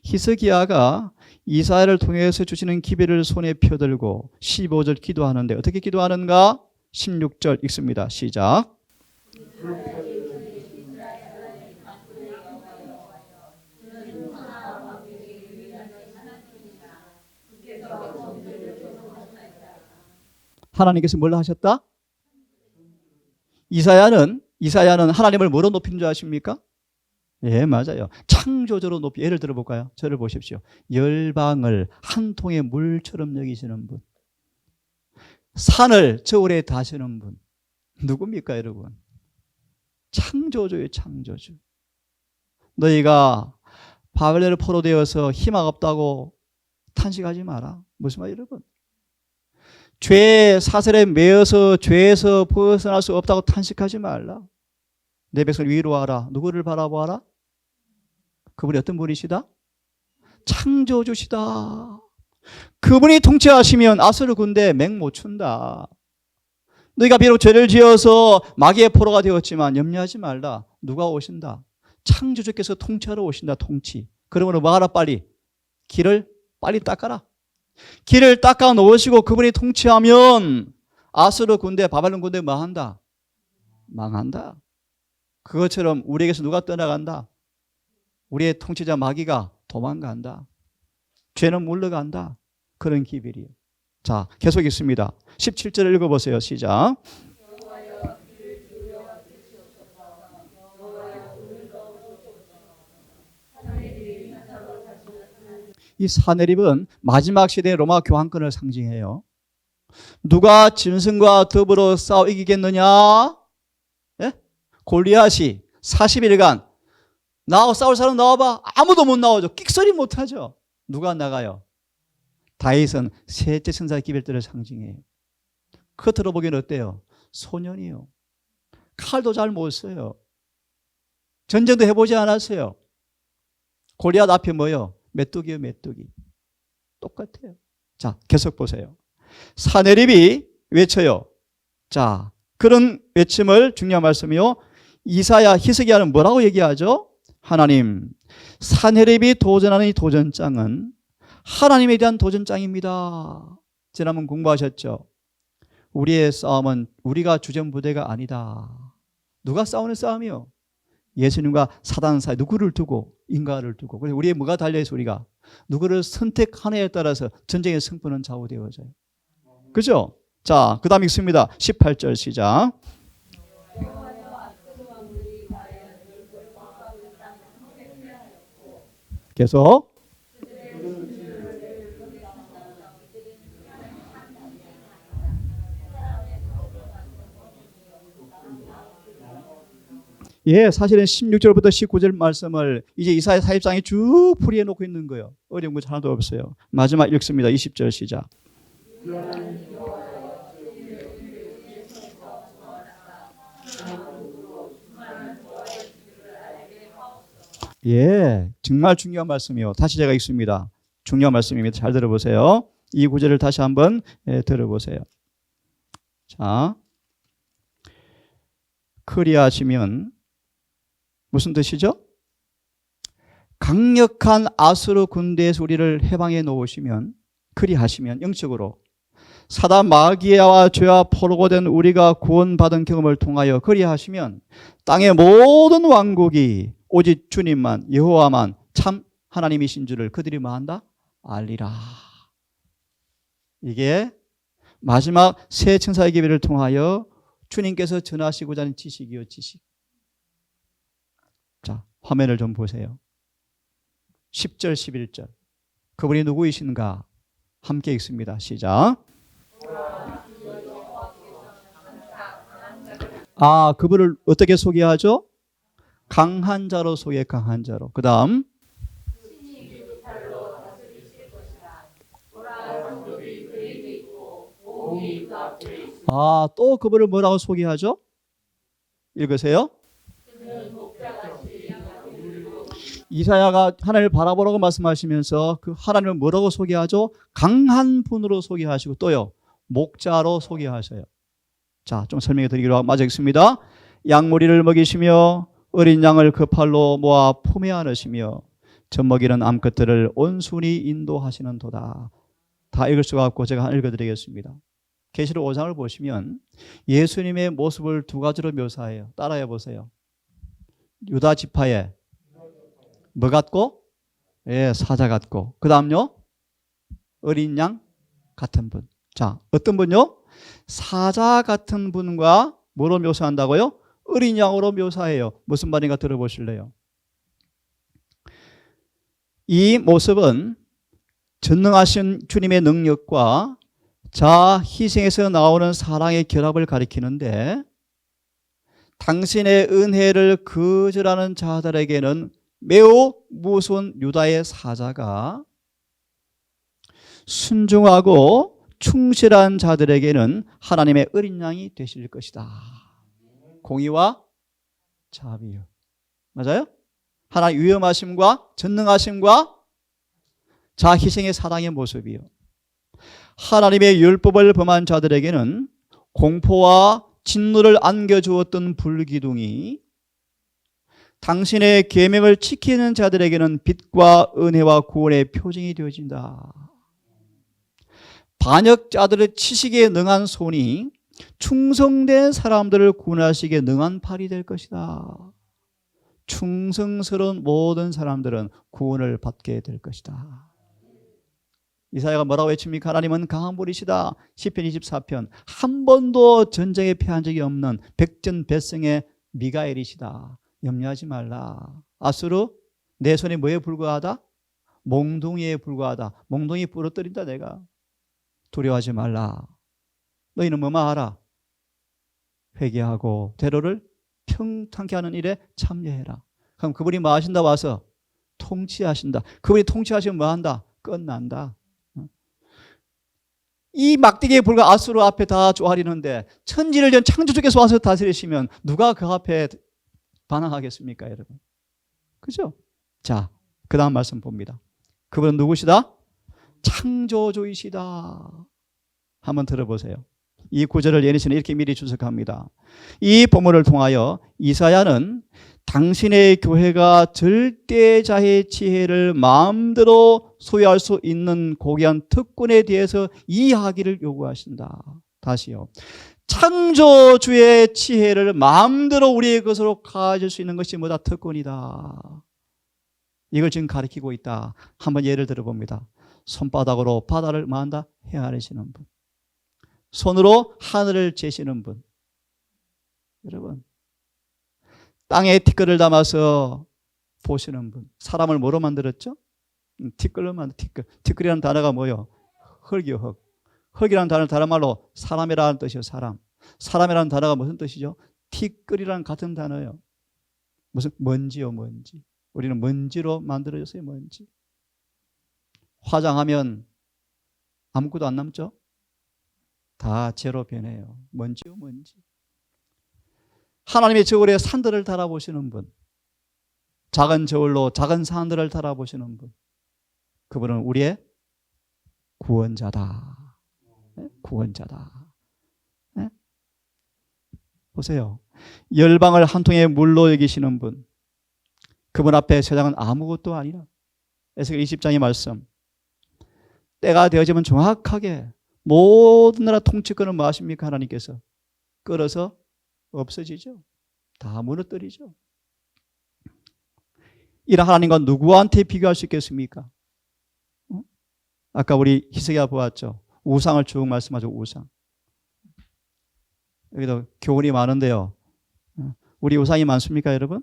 히스기야가 이사야를 통해서 주시는 기별을 손에 펴들고 15절 기도하는데 어떻게 기도하는가? 16절 읽습니다. 시작. 하나님께서 뭘 하셨다? 이사야는 하나님을 뭐로 높이는 줄 아십니까? 예, 맞아요. 창조주로 높이. 예를 들어 볼까요? 저를 보십시오. 열방을 한 통의 물처럼 여기시는 분. 산을 저울에 다시는 분. 누굽니까, 여러분? 창조주예요, 창조주. 너희가 바벨론에 포로되어서 희망 없다고 탄식하지 마라. 무슨 말이에요, 여러분? 죄 사슬에 매여서 죄에서 벗어날 수 없다고 탄식하지 말라. 내 백성을 위로하라. 누구를 바라보아라? 그분이 어떤 분이시다? 창조주시다. 그분이 통치하시면 아수르 군대 맹 못 춘다. 너희가 비록 죄를 지어서 마귀의 포로가 되었지만 염려하지 말라. 누가 오신다? 창조주께서 통치하러 오신다. 통치. 그러므로 뭐 하라 빨리? 길을 빨리 닦아라. 길을 닦아 놓으시고 그분이 통치하면 아수르 군대, 바벨론 군대 뭐 한다? 망한다. 그것처럼 우리에게서 누가 떠나간다? 우리의 통치자 마귀가 도망간다. 죄는 물러간다. 그런 기별이에요. 자, 계속 있습니다. 17절을 읽어보세요. 시작. 이 사내립은 마지막 시대의 로마 교황권을 상징해요. 누가 짐승과 더불어 싸워 이기겠느냐? 예? 골리앗이 40일간 나하고 싸울 사람 나와봐. 아무도 못 나오죠. 끽소리 못하죠. 누가 나가요? 다윗은 셋째 천사의 기별들을 상징해요. 겉으로 보기엔 어때요? 소년이요. 칼도 잘 못 써요. 전쟁도 해보지 않았어요. 골리앗 앞에 뭐요? 메뚜기요, 메뚜기. 똑같아요. 자, 계속 보세요. 사내립이 외쳐요. 자, 그런 외침을 중요한 말씀이요. 이사야, 히스기야는 뭐라고 얘기하죠? 하나님, 사내립이 도전하는 이 도전장은 하나님에 대한 도전장입니다. 지난번 공부하셨죠? 우리의 싸움은 우리가 주전부대가 아니다. 누가 싸우는 싸움이요? 예수님과 사단 사이 누구를 두고 인간을 두고. 그래서 우리의 뭐가 달려있어? 우리가 누구를 선택하느냐에 따라서 전쟁의 승부는 좌우되어져요. 그죠? 자, 그 다음 읽습니다. 18절 시작. 계속. 예, 사실은 16절부터 19절 말씀을 이제 이사야 40장에 쭉 풀이해 놓고 있는 거예요. 어려운 거 하나도 없어요. 마지막 읽습니다. 20절 시작. 예, 정말 중요한 말씀이요. 다시 제가 읽습니다. 중요한 말씀입니다. 잘 들어보세요. 이 구절을 다시 한번 들어보세요. 자, 그리하시면 무슨 뜻이죠? 강력한 아수르 군대에서 우리를 해방해 놓으시면 그리하시면 영적으로 사단 마귀와 죄와 포로된 우리가 구원받은 경험을 통하여 그리하시면 땅의 모든 왕국이 오직 주님만 여호와만 참 하나님이신 줄을 그들이 뭐한다? 알리라. 이게 마지막 새 천사의 계비를 통하여 주님께서 전하시고자 하는 지식이요 지식. 자, 화면을 좀 보세요. 10절 11절 그분이 누구이신가? 함께 읽습니다. 시작. 그분을 어떻게 소개하죠? 강한 자로 소개, 강한 자로. 그 다음 또 그분을 뭐라고 소개하죠? 읽으세요. 이사야가 하나님을 바라보라고 말씀하시면서 그 하나님을 뭐라고 소개하죠? 강한 분으로 소개하시고 또요 목자로 소개하셔요. 자, 좀 설명해 드리기로 하겠습니다. 양무리를 먹이시며 어린 양을 그 팔로 모아 품에 안으시며 젖먹이는 암컷들을 온순히 인도하시는 도다. 다 읽을 수가 없고 제가 읽어드리겠습니다. 계시록 5장을 보시면 예수님의 모습을 두 가지로 묘사해요. 따라해 보세요. 유다 지파에 뭐 같고? 예, 사자 같고. 그 다음요? 어린 양 같은 분. 자, 어떤 분요? 사자 같은 분과 뭐로 묘사한다고요? 어린 양으로 묘사해요. 무슨 말인가 들어보실래요? 이 모습은 전능하신 주님의 능력과 자아 희생에서 나오는 사랑의 결합을 가리키는데 당신의 은혜를 거절하는 자들에게는 매우 무서운 유다의 사자가 순종하고 충실한 자들에게는 하나님의 어린 양이 되실 것이다. 공의와 자비요. 맞아요? 하나님 위엄하심과 전능하심과 자아 희생의 사랑의 모습이요. 하나님의 율법을 범한 자들에게는 공포와 진노를 안겨주었던 불기둥이 당신의 계명을 지키는 자들에게는 빛과 은혜와 구원의 표징이 되어진다. 반역자들의 치식에 능한 손이 충성된 사람들을 구원하시기에 능한 팔이 될 것이다. 충성스러운 모든 사람들은 구원을 받게 될 것이다. 이사야가 뭐라고 외칩니까? 하나님은 강한 분이시다. 시편 24편 한 번도 전쟁에 패한 적이 없는 백전백승의 미가엘이시다. 염려하지 말라. 아수르 내 손이 뭐에 불과하다? 몽둥이에 불과하다. 몽둥이 부러뜨린다 내가. 두려워하지 말라. 너희는 뭐만 하라? 회개하고 대로를 평탄케 하는 일에 참여해라. 그럼 그분이 뭐 하신다? 와서 통치하신다. 그분이 통치하시면 뭐 한다? 끝난다. 이 막대기에 불과 아수르 앞에 다 쪼아리는데 천지를 전 창조주께서 와서 다스리시면 누가 그 앞에 반항하겠습니까, 여러분? 그죠? 자, 그 다음 말씀 봅니다. 그분은 누구시다? 창조주이시다. 한번 들어보세요. 이 구절을 예니스는 이렇게 미리 주석합니다. 이 본문을 통하여 이사야는 당신의 교회가 절대자의 지혜를 마음대로 소유할 수 있는 고귀한 특권에 대해서 이해하기를 요구하신다. 다시요. 창조주의 지혜를 마음대로 우리의 것으로 가질 수 있는 것이 뭐다? 특권이다. 이걸 지금 가리키고 있다. 한번 예를 들어봅니다. 손바닥으로 바다를 뭐한다? 헤아리시는 분. 손으로 하늘을 재시는 분. 여러분, 땅에 티끌을 담아서 보시는 분. 사람을 뭐로 만들었죠? 티끌로 만든 티끌. 티끌이라는 단어가 뭐예요? 흙이요, 흙. 흙이라는 단어는 다른 말로 사람이라는 뜻이요, 사람. 사람이라는 단어가 무슨 뜻이죠? 티끌이라는 같은 단어예요. 무슨 먼지요, 먼지. 우리는 먼지로 만들어졌어요, 먼지. 화장하면 아무것도 안 남죠? 다 재로 변해요. 먼지요, 먼지. 하나님의 저울에 산들을 달아보시는 분. 작은 저울로 작은 산들을 달아보시는 분. 그분은 우리의 구원자다. 네? 구원자다. 네? 보세요. 열방을 한 통의 물로 여기시는 분. 그분 앞에 세상은 아무것도 아니라. 에스겔 20장의 말씀. 때가 되어지면 정확하게 모든 나라 통치권은 무엇입니까? 하나님께서 끌어서 없어지죠. 다 무너뜨리죠. 이런 하나님과 누구한테 비교할 수 있겠습니까? 아까 우리 히스기야 보았죠. 우상을 쭉 말씀하죠. 우상. 여기도 교훈이 많은데요. 우리 우상이 많습니까, 여러분?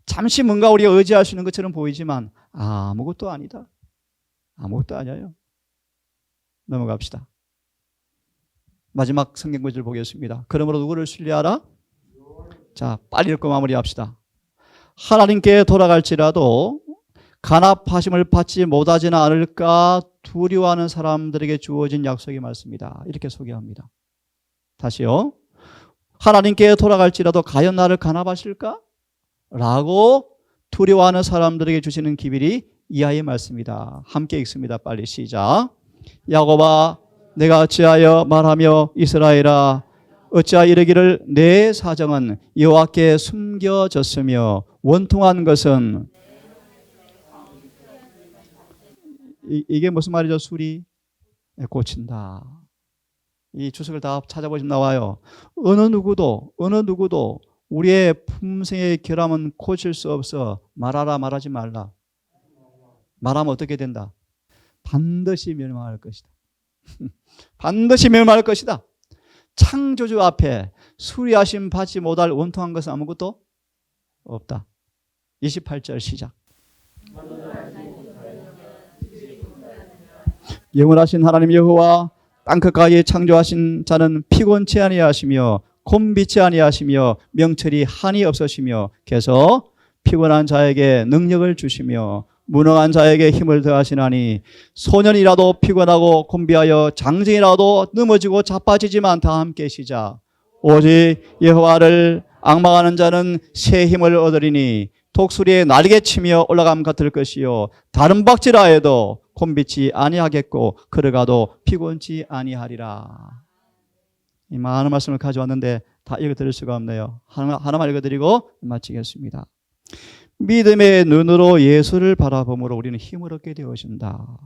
잠시 뭔가 우리가 의지할 수 있는 것처럼 보이지만 아무것도 아니다. 아무것도 아니에요. 넘어갑시다. 마지막 성경 구절 보겠습니다. 그러므로 누구를 신뢰하라? 자, 빨리 읽고 마무리합시다. 하나님께 돌아갈지라도 간합하심을 받지 못하지는 않을까 두려워하는 사람들에게 주어진 약속의 말씀이다. 이렇게 소개합니다. 다시요. 하나님께 돌아갈지라도 과연 나를 간합하실까? 라고 두려워하는 사람들에게 주시는 기별이 이하의 말씀이다. 함께 읽습니다. 빨리 시작. 야곱아, 내가 어찌하여 말하며 이스라엘아, 어찌하여 이르기를 내 사정은 여호와께 숨겨졌으며 원통한 것은 이게 무슨 말이죠? 술이 꽂힌다. 이 주석을 다 찾아보시면 나와요. 어느 누구도 우리의 품성의 결함은 고칠 수 없어. 말하라 말하지 말라. 말하면 어떻게 된다? 반드시 멸망할 것이다. 반드시 멸망할 것이다. 창조주 앞에 수리하심 받지 못할 원통한 것은 아무것도 없다. 28절 시작. 영원하신 하나님 여호와 땅끝까지 창조하신 자는 피곤치 아니하시며 곤비치 아니하시며 명철이 한이 없으시며 계속 피곤한 자에게 능력을 주시며 무능한 자에게 힘을 더하시나니 소년이라도 피곤하고 곤비하여 장정이라도 넘어지고 자빠지지만 다 함께 시작. 오직 여호와를 앙망하는 자는 새 힘을 얻으리니 독수리의 날개치며 올라감 같을 것이요 다른 박지라 해도 곤비치 아니하겠고 걸어가도 피곤치 아니하리라. 이 많은 말씀을 가져왔는데 다 읽어드릴 수가 없네요. 하나만 읽어드리고 마치겠습니다. 믿음의 눈으로 예수를 바라봄으로 우리는 힘을 얻게 되어진다.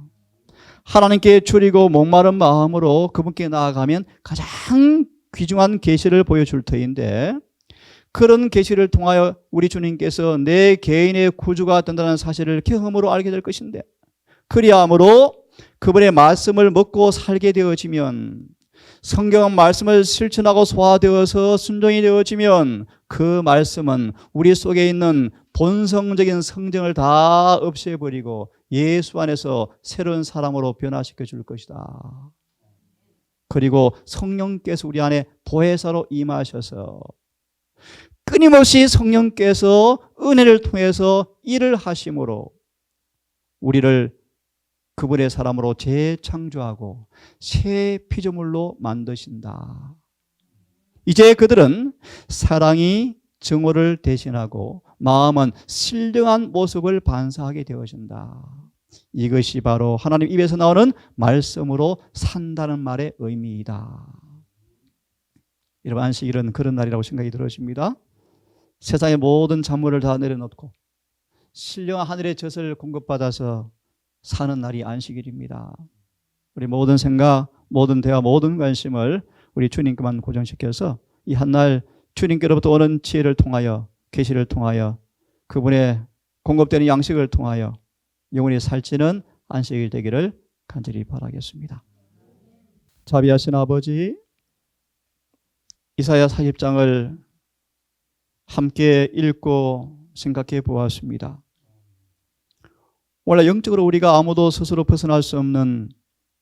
하나님께 줄이고 목마른 마음으로 그분께 나아가면 가장 귀중한 계시를 보여줄 터인데 그런 계시를 통하여 우리 주님께서 내 개인의 구주가 된다는 사실을 경험으로 알게 될 것인데 그리함으로 그분의 말씀을 먹고 살게 되어지면 성경 말씀을 실천하고 소화되어서 순종이 되어지면 그 말씀은 우리 속에 있는 본성적인 성정을 다 없애버리고 예수 안에서 새로운 사람으로 변화시켜 줄 것이다. 그리고 성령께서 우리 안에 보혜사로 임하셔서 끊임없이 성령께서 은혜를 통해서 일을 하심으로 우리를 그분의 사람으로 재창조하고 새 피조물로 만드신다. 이제 그들은 사랑이 증오를 대신하고 마음은 신령한 모습을 반사하게 되어진다. 이것이 바로 하나님 입에서 나오는 말씀으로 산다는 말의 의미이다. 여러분, 안식일은 그런 날이라고 생각이 들어집니다. 세상의 모든 잔물을 다 내려놓고 신령한 하늘의 젖을 공급받아서 사는 날이 안식일입니다. 우리 모든 생각, 모든 대화, 모든 관심을 우리 주님께만 고정시켜서 이 한날 주님께로부터 오는 지혜를 통하여 계시를 통하여 그분의 공급되는 양식을 통하여 영원히 살찌는 안식일 되기를 간절히 바라겠습니다. 자비하신 아버지, 이사야 40장을 함께 읽고 생각해 보았습니다. 원래 영적으로 우리가 아무도 스스로 벗어날 수 없는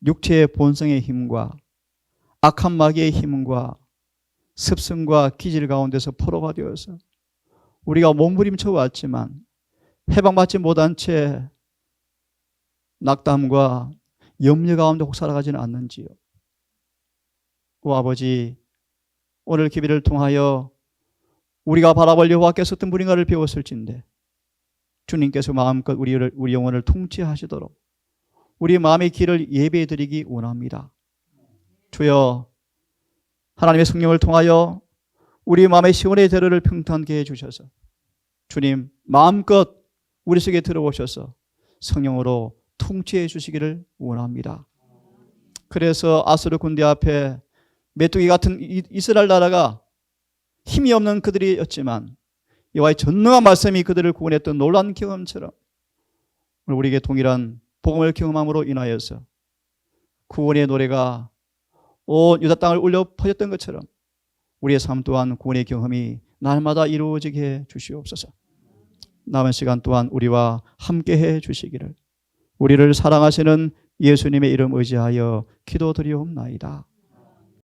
육체의 본성의 힘과 악한 마귀의 힘과 습성과 기질 가운데서 포로가 되어서 우리가 몸부림쳐 왔지만 해방받지 못한 채 낙담과 염려 가운데 혹 살아가지는 않는지요. 오 아버지, 오늘 기별을 통하여 우리가 바라볼 여호와께서 어떤 분인가를 배웠을진데 주님께서 마음껏 우리 영혼을 통치하시도록 우리 마음의 길을 예배해 드리기 원합니다. 주여, 하나님의 성령을 통하여 우리 마음의 시온의 대로를 평탄케 해주셔서 주님 마음껏 우리 속에 들어오셔서 성령으로 통치해 주시기를 원합니다. 그래서 아수르 군대 앞에 메뚜기 같은 이스라엘 나라가 힘이 없는 그들이었지만 여호와의 전능한 말씀이 그들을 구원했던 놀라운 경험처럼 우리에게 동일한 복음을 경험함으로 인하여서 구원의 노래가 온 유다 땅을 울려 퍼졌던 것처럼 우리의 삶 또한 구원의 경험이 날마다 이루어지게 해 주시옵소서. 남은 시간 또한 우리와 함께 해 주시기를 우리를 사랑하시는 예수님의 이름 의지하여 기도드리옵나이다.